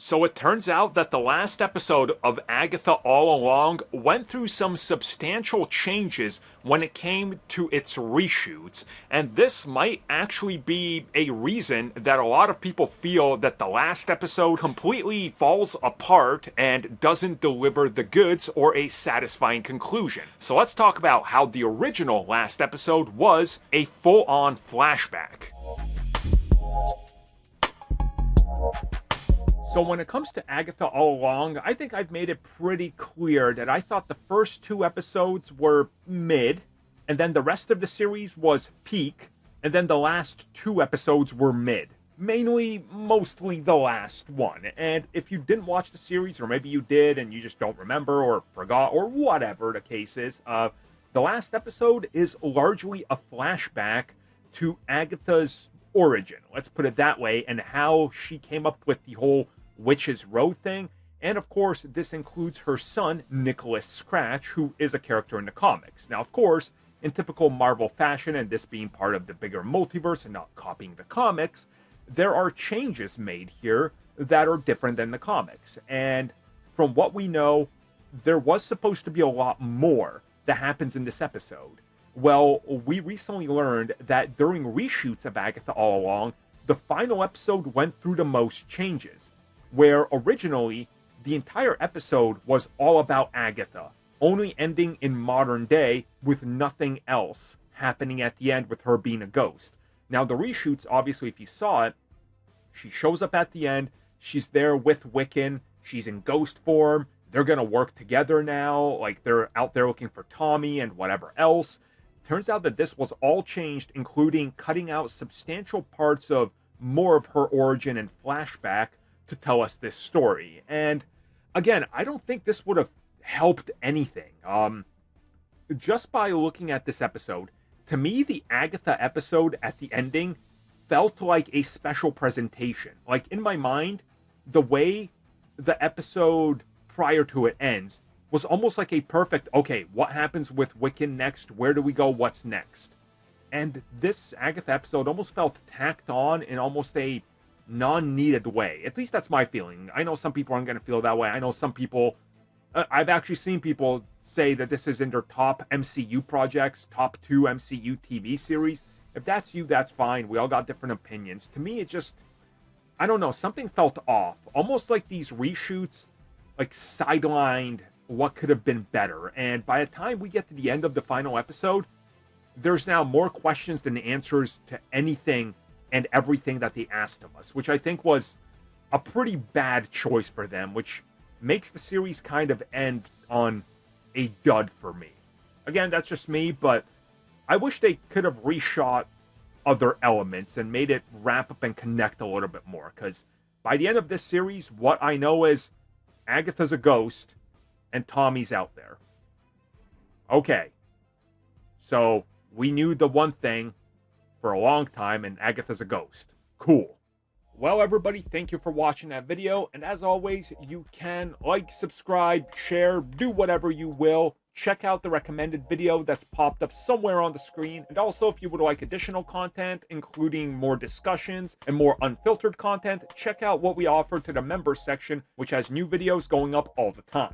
So it turns out that the last episode of Agatha All Along went through some substantial changes when it came to its reshoots, and this might actually be a reason that a lot of people feel that the last episode completely falls apart and doesn't deliver the goods or a satisfying conclusion. So let's talk about how the original last episode was a full-on flashback. So when it comes to Agatha All Along, I think I've made it pretty clear that I thought the first 2 episodes were mid, and then the rest of the series was peak, and then the last 2 episodes were mid. Mostly the last one. And if you didn't watch the series, or maybe you did and you just don't remember or forgot or whatever the case is, the last episode is largely a flashback to Agatha's origin, let's put it that way, and how she came up with the whole Witch's Row thing. And of course, this includes her son, Nicholas Scratch, who is a character in the comics. Now, of course, in typical Marvel fashion, and this being part of the bigger multiverse and not copying the comics, there are changes made here that are different than the comics. And from what we know, there was supposed to be a lot more that happens in this episode. Well, we recently learned that during reshoots of Agatha All Along, the final episode went through the most changes, where originally the entire episode was all about Agatha, only ending in modern day with nothing else happening at the end with her being a ghost. Now, the reshoots, obviously, if you saw it, she shows up at the end, she's there with Wiccan, she's in ghost form, they're gonna work together now, like they're out there looking for Tommy and whatever else. Turns out that this was all changed, including cutting out substantial parts of more of her origin and flashback to tell us this story. And again, I don't think this would have helped anything. Just by looking at this episode, to me, the Agatha episode at the ending felt like a special presentation. Like, in my mind, the way the episode prior to it ends was almost like a perfect, okay, what happens with Wiccan next? Where do we go? What's next? And this Agatha episode almost felt tacked on in almost a non-needed way. At least that's my feeling. I know some people aren't going to feel that way. I know some people, I've actually seen people say that this is in their top MCU projects, top 2 MCU TV series. If that's you, that's fine. We all got different opinions. To me, it just, I don't know, something felt off. Almost like these reshoots, like, sidelined what could have been better. And by the time we get to the end of the final episode, there's now more questions than answers to anything and everything that they asked of us, which I think was a pretty bad choice for them, which makes the series kind of end on a dud for me. Again, that's just me, but I wish they could have reshot other elements and made it wrap up and connect a little bit more, because by the end of this series, what I know is Agatha's a ghost and Tommy's out there. Okay. So we knew the one thing for a long time, and Agatha's a ghost. Cool. Well, everybody, thank you for watching that video, and as always, you can like, subscribe, share, do whatever you will. Check out the recommended video that's popped up somewhere on the screen, and also if you would like additional content, including more discussions and more unfiltered content, check out what we offer to the members section, which has new videos going up all the time.